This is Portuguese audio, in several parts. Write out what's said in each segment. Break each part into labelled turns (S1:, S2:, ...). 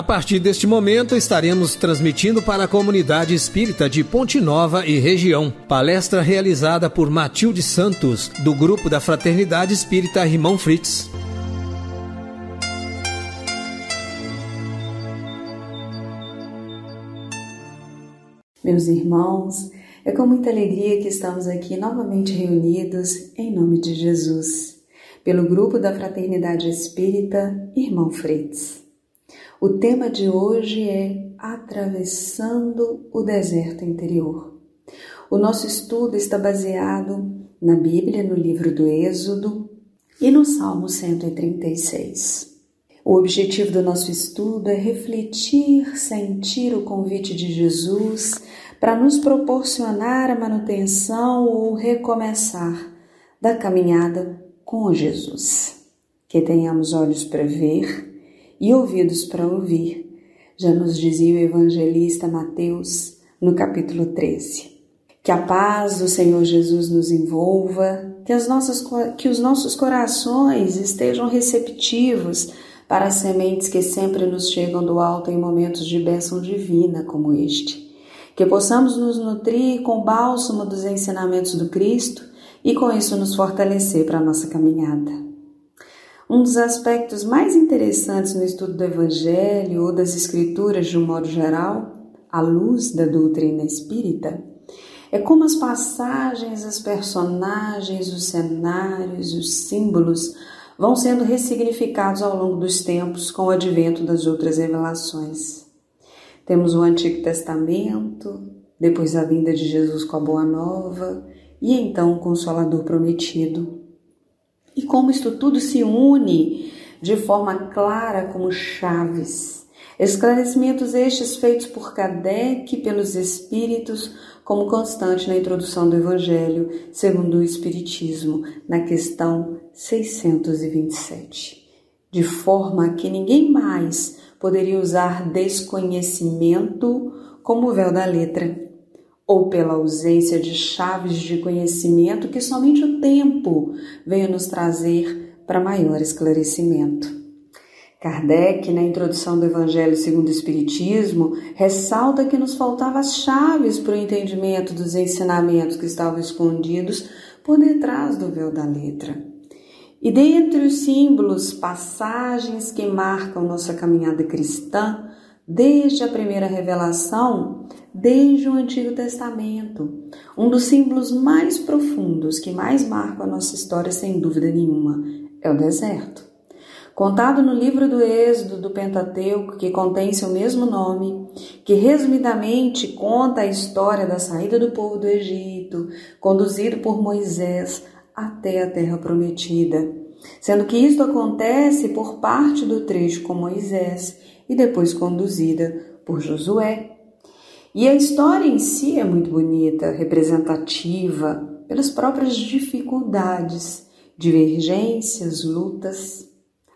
S1: A partir deste momento, estaremos transmitindo para a comunidade espírita de Ponte Nova e região. Palestra realizada por Matilde Santos, do grupo da Fraternidade Espírita Irmão Fritz.
S2: Meus irmãos, é com muita alegria que estamos aqui novamente reunidos em nome de Jesus, pelo grupo da Fraternidade Espírita Irmão Fritz. O tema de hoje é Atravessando o Deserto Interior. O nosso estudo está baseado na Bíblia, no livro do Êxodo e no Salmo 136. O objetivo do nosso estudo é refletir, sentir o convite de Jesus para nos proporcionar a manutenção ou recomeçar da caminhada com Jesus. Que tenhamos olhos para ver e ouvidos para ouvir, já nos dizia o evangelista Mateus no capítulo 13. Que a paz do Senhor Jesus nos envolva, que os nossos corações estejam receptivos para as sementes que sempre nos chegam do alto em momentos de bênção divina como este. Que possamos nos nutrir com o bálsamo dos ensinamentos do Cristo e com isso nos fortalecer para a nossa caminhada. Um dos aspectos mais interessantes no estudo do Evangelho ou das Escrituras de um modo geral, à luz da doutrina espírita, é como as passagens, as personagens, os cenários, os símbolos vão sendo ressignificados ao longo dos tempos com o advento das outras revelações. Temos o Antigo Testamento, depois a vinda de Jesus com a Boa Nova e então o Consolador prometido. E como isto tudo se une de forma clara como chaves. Esclarecimentos estes feitos por Kardec e pelos Espíritos como constante na introdução do Evangelho segundo o Espiritismo, na questão 627. De forma que ninguém mais poderia usar desconhecimento como véu da letra, ou pela ausência de chaves de conhecimento que somente o tempo veio nos trazer para maior esclarecimento. Kardec, na introdução do Evangelho segundo o Espiritismo, ressalta que nos faltavam as chaves para o entendimento dos ensinamentos que estavam escondidos por detrás do véu da letra. E dentre os símbolos, passagens que marcam nossa caminhada cristã, desde a primeira revelação, desde o Antigo Testamento. Um dos símbolos mais profundos que mais marcam a nossa história, sem dúvida nenhuma, é o deserto. Contado no livro do Êxodo do Pentateuco, que contém seu mesmo nome, que resumidamente conta a história da saída do povo do Egito, conduzido por Moisés até a Terra Prometida, sendo que isto acontece por parte do trecho com Moisés e depois conduzida por Josué. E a história em si é muito bonita, representativa, pelas próprias dificuldades, divergências, lutas,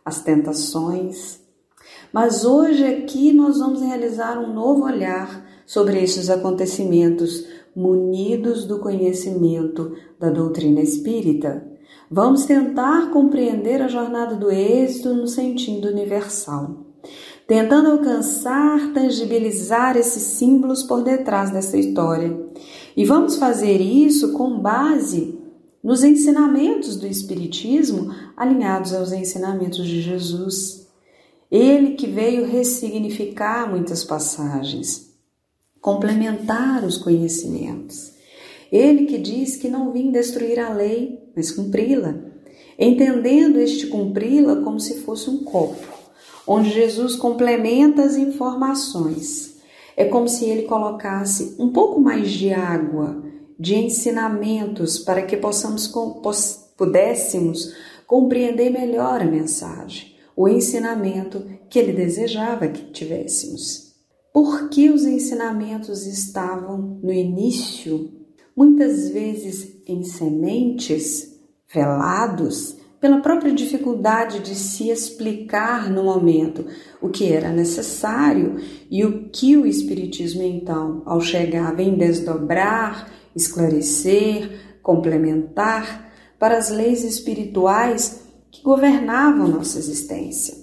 S2: as tentações. Mas hoje aqui nós vamos realizar um novo olhar sobre estes acontecimentos, munidos do conhecimento da doutrina espírita. Vamos tentar compreender a jornada do êxito no sentido universal, tentando alcançar, tangibilizar esses símbolos por detrás dessa história. E vamos fazer isso com base nos ensinamentos do Espiritismo, alinhados aos ensinamentos de Jesus. Ele que veio ressignificar muitas passagens, complementar os conhecimentos. Ele que diz que não vim destruir a lei, mas cumpri-la, entendendo este cumpri-la como se fosse um copo, onde Jesus complementa as informações. É como se ele colocasse um pouco mais de água, de ensinamentos, para que pudéssemos compreender melhor a mensagem, o ensinamento que ele desejava que tivéssemos. Por que os ensinamentos estavam no início, muitas vezes em sementes, velados, pela própria dificuldade de se explicar no momento o que era necessário e o que o Espiritismo, então, ao chegar, vem desdobrar, esclarecer, complementar para as leis espirituais que governavam nossa existência.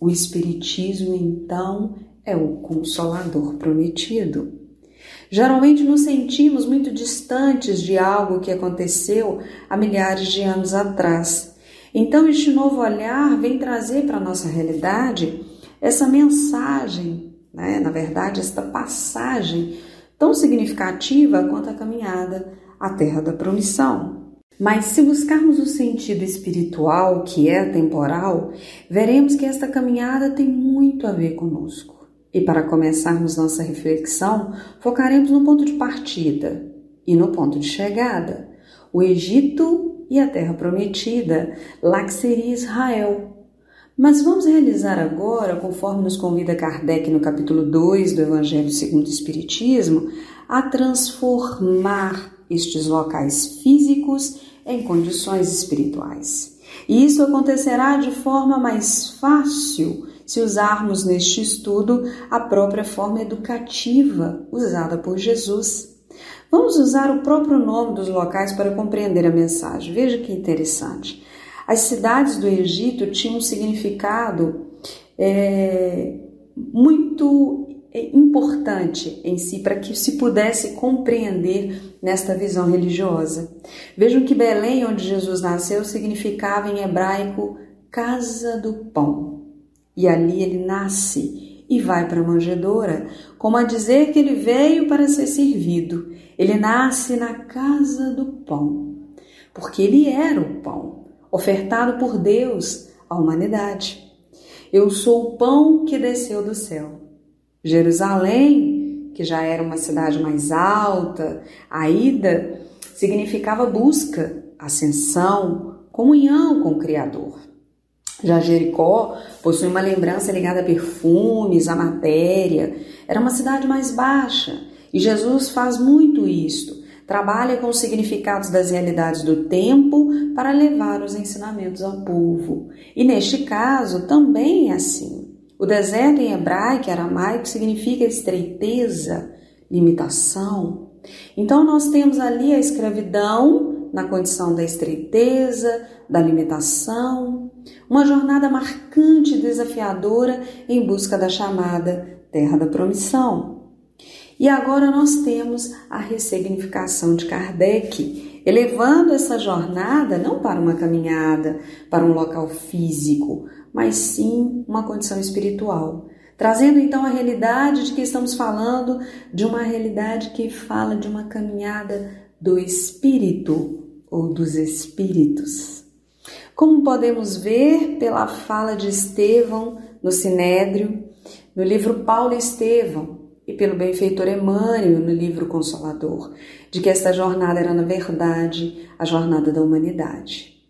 S2: O Espiritismo, então, é o Consolador prometido. Geralmente nos sentimos muito distantes de algo que aconteceu há milhares de anos atrás. Então, este novo olhar vem trazer para a nossa realidade essa mensagem, na verdade, esta passagem tão significativa quanto a caminhada à Terra da Promissão. Mas se buscarmos o sentido espiritual, que é temporal, veremos que esta caminhada tem muito a ver conosco. E para começarmos nossa reflexão, focaremos no ponto de partida e no ponto de chegada, o Egito e a Terra Prometida, lá que seria Israel. Mas vamos realizar agora, conforme nos convida Kardec no capítulo 2 do Evangelho segundo o Espiritismo, a transformar estes locais físicos em condições espirituais. E isso acontecerá de forma mais fácil se usarmos neste estudo a própria forma educativa usada por Jesus. Vamos usar o próprio nome dos locais para compreender a mensagem. Veja que interessante. As cidades do Egito tinham um significado muito importante em si, para que se pudesse compreender nesta visão religiosa. Vejam que Belém, onde Jesus nasceu, significava em hebraico Casa do Pão. E ali ele nasce e vai para a manjedoura, como a dizer que ele veio para ser servido. Ele nasce na Casa do Pão, porque ele era o pão, ofertado por Deus à humanidade. Eu sou o pão que desceu do céu. Jerusalém, que já era uma cidade mais alta, a ida significava busca, ascensão, comunhão com o Criador. Já Jericó possui uma lembrança ligada a perfumes, a matéria. Era uma cidade mais baixa e Jesus faz muito isto. Trabalha com os significados das realidades do tempo para levar os ensinamentos ao povo. E neste caso também é assim. O deserto em hebraico e aramaico significa estreiteza, limitação. Então nós temos ali a escravidão na condição da estreiteza, da limitação, uma jornada marcante e desafiadora em busca da chamada Terra da Promissão. E agora nós temos a ressignificação de Kardec, elevando essa jornada não para uma caminhada, para um local físico, mas sim uma condição espiritual, trazendo então a realidade de que estamos falando de uma realidade que fala de uma caminhada do espírito ou dos espíritos. Como podemos ver pela fala de Estevão no Sinédrio, no livro Paulo e Estevão, e pelo benfeitor Emmanuel no livro Consolador, de que esta jornada era, na verdade, a jornada da humanidade.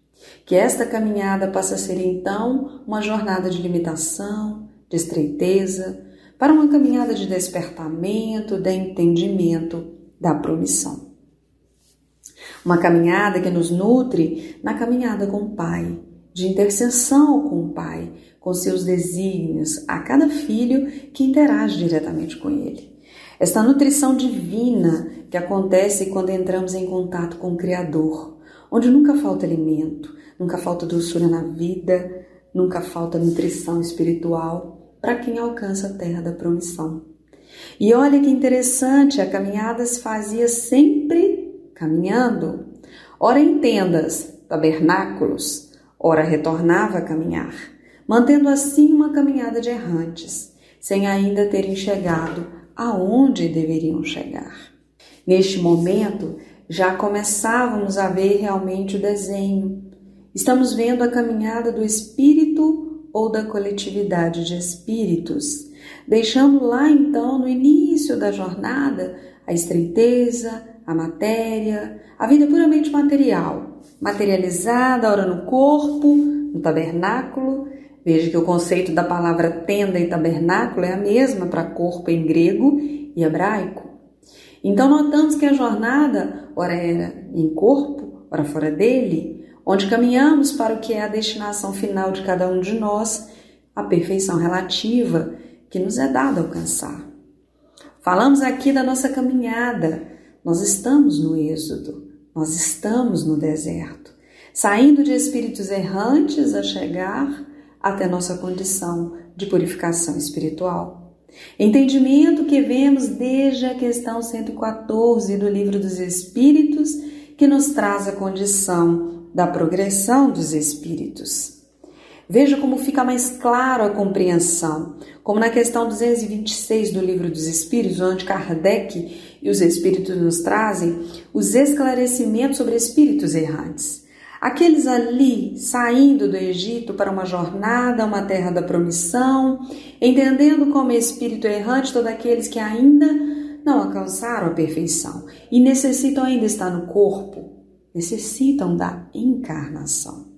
S2: Que esta caminhada passa a ser, então, uma jornada de limitação, de estreiteza, para uma caminhada de despertamento, de entendimento da promissão. Uma caminhada que nos nutre na caminhada com o Pai, de intercessão com o Pai, com seus desígnios a cada filho que interage diretamente com ele. Esta nutrição divina que acontece quando entramos em contato com o Criador, onde nunca falta alimento, nunca falta doçura na vida, nunca falta nutrição espiritual para quem alcança a Terra da Promissão. E olha que interessante, a caminhada se fazia sempre caminhando, ora em tendas, tabernáculos, ora retornava a caminhar, mantendo assim uma caminhada de errantes, sem ainda terem chegado aonde deveriam chegar. Neste momento, já começávamos a ver realmente o desenho. Estamos vendo a caminhada do espírito ou da coletividade de espíritos, deixando lá então, no início da jornada, a estreiteza, a matéria, a vida puramente material, materializada, ora no corpo, no tabernáculo. Veja que o conceito da palavra tenda e tabernáculo é a mesma para corpo em grego e hebraico. Então notamos que a jornada, ora era em corpo, ora fora dele, onde caminhamos para o que é a destinação final de cada um de nós, a perfeição relativa que nos é dada alcançar. Falamos aqui da nossa caminhada, nós estamos no êxodo, nós estamos no deserto, saindo de espíritos errantes a chegar até nossa condição de purificação espiritual. Entendimento que vemos desde a questão 114 do Livro dos Espíritos, que nos traz a condição da progressão dos espíritos. Veja como fica mais claro a compreensão, como na questão 226 do Livro dos Espíritos, onde Kardec e os espíritos nos trazem os esclarecimentos sobre espíritos errantes. Aqueles ali saindo do Egito para uma jornada, uma terra da promissão, entendendo como espírito errante todos aqueles que ainda não alcançaram a perfeição e necessitam ainda estar no corpo, necessitam da encarnação.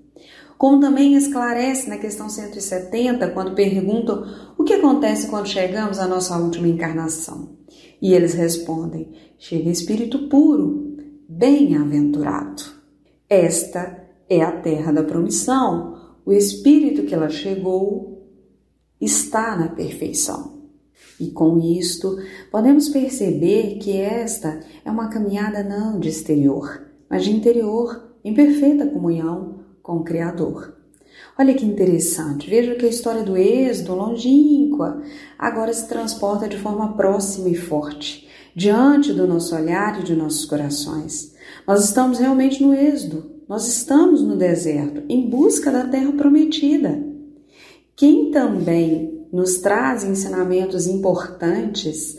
S2: Como também esclarece na questão 170, quando perguntam o que acontece quando chegamos à nossa última encarnação. E eles respondem: chega espírito puro, bem-aventurado. Esta é a terra da promissão. O espírito que ela chegou está na perfeição. E com isto, podemos perceber que esta é uma caminhada não de exterior, mas de interior, em perfeita comunhão com o Criador. Olha que interessante, veja que a história do êxodo longínqua agora se transporta de forma próxima e forte, diante do nosso olhar e de nossos corações. Nós estamos realmente no êxodo, nós estamos no deserto, em busca da terra prometida. Quem também nos traz ensinamentos importantes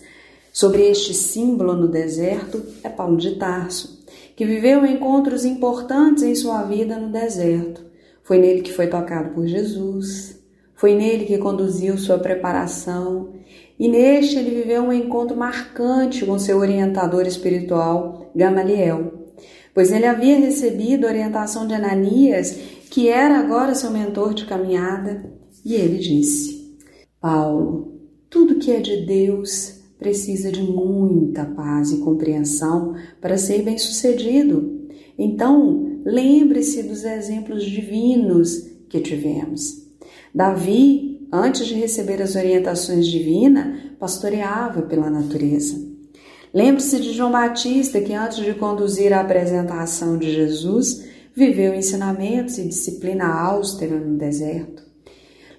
S2: sobre este símbolo no deserto é Paulo de Tarso, que viveu encontros importantes em sua vida no deserto. Foi nele que foi tocado por Jesus, foi nele que conduziu sua preparação, e neste ele viveu um encontro marcante com seu orientador espiritual, Gamaliel, pois ele havia recebido a orientação de Ananias, que era agora seu mentor de caminhada, e ele disse: Paulo, tudo que é de Deus precisa de muita paz e compreensão para ser bem-sucedido. Então, lembre-se dos exemplos divinos que tivemos. Davi, antes de receber as orientações divinas, pastoreava pela natureza. Lembre-se de João Batista, que antes de conduzir a apresentação de Jesus, viveu ensinamentos e disciplina austera no deserto.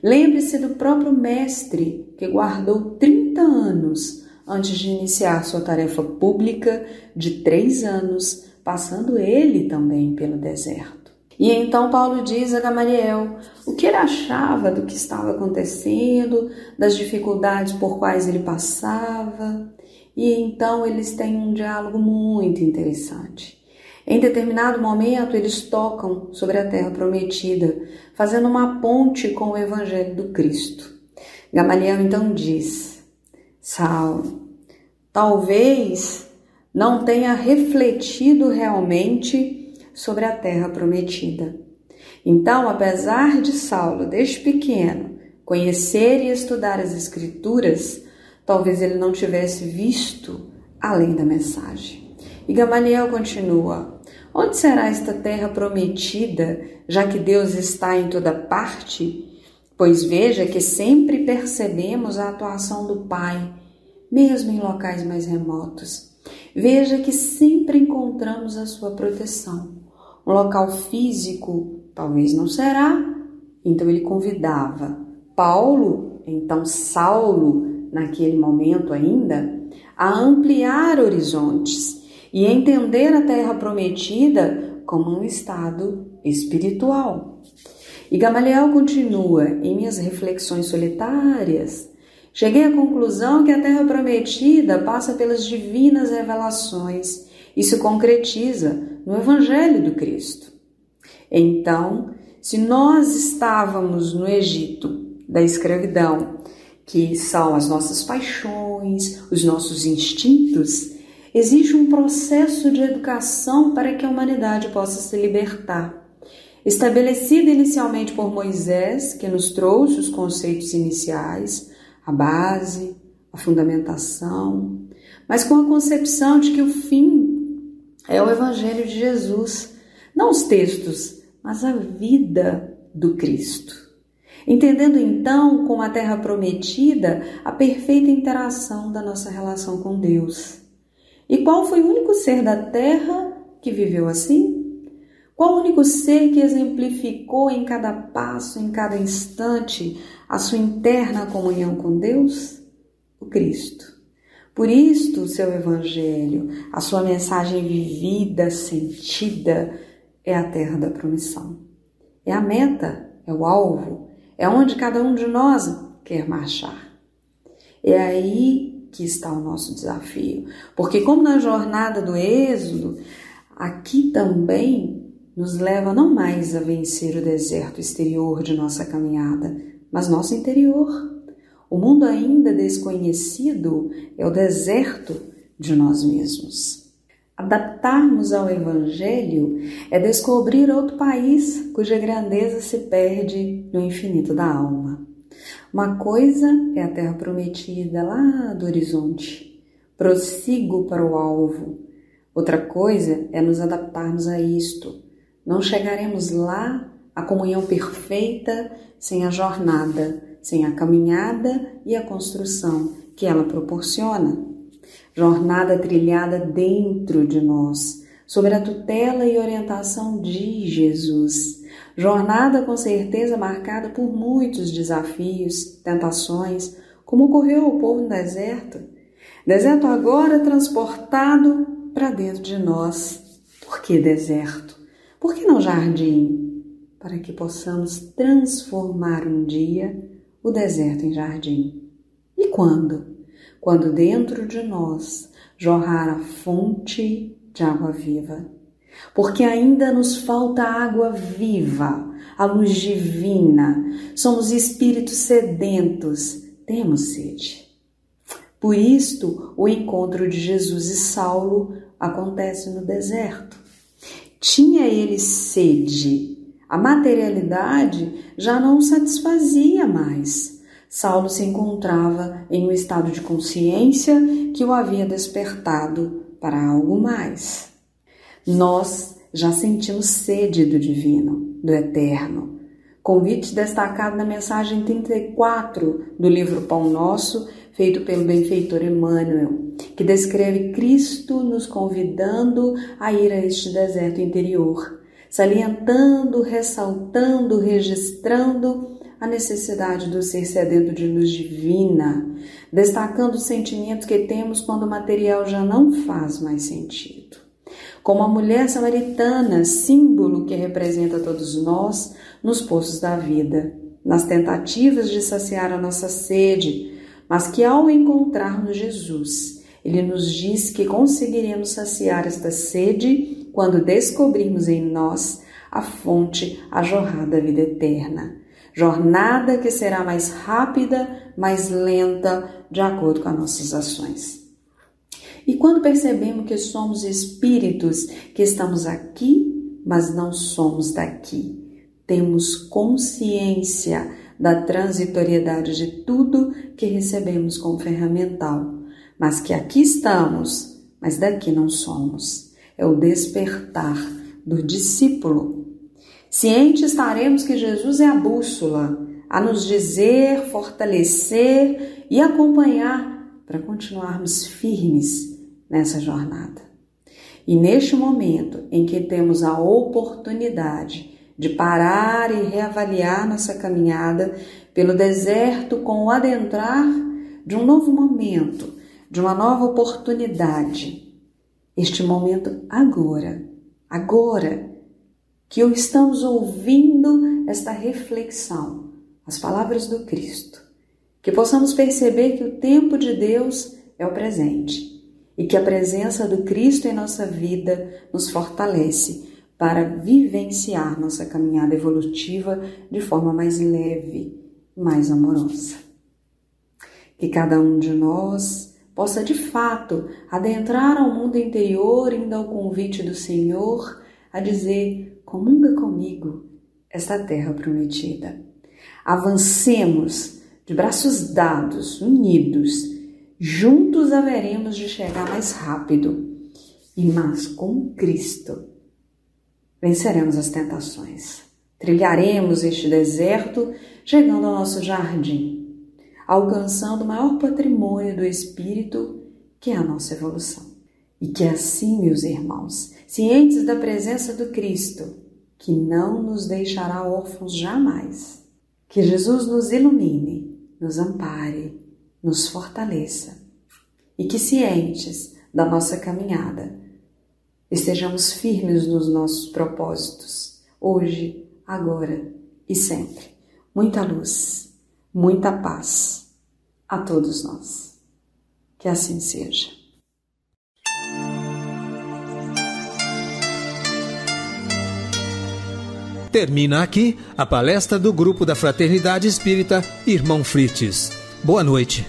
S2: Lembre-se do próprio Mestre, que guardou 30 anos antes de iniciar sua tarefa pública de 3 anos, passando ele também pelo deserto. E então Paulo diz a Gamaliel o que ele achava do que estava acontecendo, das dificuldades por quais ele passava, e então eles têm um diálogo muito interessante. Em determinado momento eles tocam sobre a terra prometida, fazendo uma ponte com o Evangelho do Cristo. Gamaliel então diz: Saulo, talvez não tenha refletido realmente sobre a terra prometida. Então, apesar de Saulo, desde pequeno, conhecer e estudar as Escrituras, talvez ele não tivesse visto além da mensagem. E Gamaliel continua: onde será esta terra prometida, já que Deus está em toda parte? Pois veja que sempre percebemos a atuação do Pai, mesmo em locais mais remotos. Veja que sempre encontramos a sua proteção. Um local físico talvez não será. Então ele convidava Paulo, então Saulo, naquele momento ainda, a ampliar horizontes e entender a terra prometida como um estado espiritual. E Gamaliel continua: em minhas reflexões solitárias, cheguei à conclusão que a terra prometida passa pelas divinas revelações e se concretiza no Evangelho do Cristo. Então, se nós estávamos no Egito da escravidão, que são as nossas paixões, os nossos instintos, existe um processo de educação para que a humanidade possa se libertar. Estabelecido inicialmente por Moisés, que nos trouxe os conceitos iniciais, a base, a fundamentação, mas com a concepção de que o fim é o Evangelho de Jesus, não os textos, mas a vida do Cristo. Entendendo então, com a terra prometida, a perfeita interação da nossa relação com Deus. E qual foi o único ser da terra que viveu assim? Qual o único ser que exemplificou em cada passo, em cada instante, a sua interna comunhão com Deus? O Cristo. Por isto, o seu Evangelho, a sua mensagem vivida, sentida, é a terra da promissão. É a meta, é o alvo, é onde cada um de nós quer marchar. É aí que está o nosso desafio, porque como na jornada do Êxodo, aqui também nos leva não mais a vencer o deserto exterior de nossa caminhada, mas nosso interior. O mundo ainda desconhecido é o deserto de nós mesmos. Adaptarmos ao Evangelho é descobrir outro país cuja grandeza se perde no infinito da alma. Uma coisa é a terra prometida lá do horizonte. Prossigo para o alvo. Outra coisa é nos adaptarmos a isto. Não chegaremos lá à comunhão perfeita sem a jornada, sem a caminhada e a construção que ela proporciona. Jornada trilhada dentro de nós, sob a tutela e orientação de Jesus. Jornada com certeza marcada por muitos desafios, tentações, como ocorreu ao povo no deserto. Deserto agora transportado para dentro de nós. Por que deserto? Por que não jardim? Para que possamos transformar um dia o deserto em jardim. E quando? Quando dentro de nós jorrar a fonte de água viva. Porque ainda nos falta água viva, a luz divina. Somos espíritos sedentos, temos sede. Por isto, o encontro de Jesus e Saulo acontece no deserto. Tinha ele sede. A materialidade já não o satisfazia mais. Saulo se encontrava em um estado de consciência que o havia despertado para algo mais. Nós já sentimos sede do divino, do eterno. Convite destacado na mensagem 34 do livro Pão Nosso, feito pelo benfeitor Emmanuel, que descreve Cristo nos convidando a ir a este deserto interior, salientando, ressaltando, registrando a necessidade do ser sedento de luz divina, destacando os sentimentos que temos quando o material já não faz mais sentido. Como a mulher samaritana, símbolo que representa todos nós nos poços da vida, nas tentativas de saciar a nossa sede, mas que ao encontrarmos Jesus, Ele nos diz que conseguiremos saciar esta sede quando descobrirmos em nós a fonte a jorrar da vida eterna. Jornada que será mais rápida, mais lenta, de acordo com as nossas ações. E quando percebemos que somos espíritos, que estamos aqui, mas não somos daqui, temos consciência da transitoriedade de tudo que recebemos como ferramental, mas que aqui estamos, mas daqui não somos. É o despertar do discípulo. Ciente estaremos que Jesus é a bússola, a nos dizer, fortalecer e acompanhar para continuarmos firmes nessa jornada. E neste momento em que temos a oportunidade de parar e reavaliar nossa caminhada pelo deserto com o adentrar de um novo momento, de uma nova oportunidade, este momento agora que estamos ouvindo esta reflexão, as palavras do Cristo, que possamos perceber que o tempo de Deus é o presente e que a presença do Cristo em nossa vida nos fortalece para vivenciar nossa caminhada evolutiva de forma mais leve, mais amorosa. Que cada um de nós possa de fato adentrar ao mundo interior, indo ao convite do Senhor a dizer: comunga comigo esta terra prometida. Avancemos de braços dados, unidos, juntos haveremos de chegar mais rápido, mas com Cristo venceremos as tentações. Trilharemos este deserto, chegando ao nosso jardim, alcançando o maior patrimônio do Espírito, que é a nossa evolução. E que assim, meus irmãos, cientes da presença do Cristo, que não nos deixará órfãos jamais. Que Jesus nos ilumine, nos ampare, nos fortaleça e que, cientes da nossa caminhada, estejamos firmes nos nossos propósitos, hoje, agora e sempre. Muita luz, muita paz a todos nós. Que assim seja.
S1: Termina aqui a palestra do Grupo da Fraternidade Espírita Irmão Fritz. Boa noite.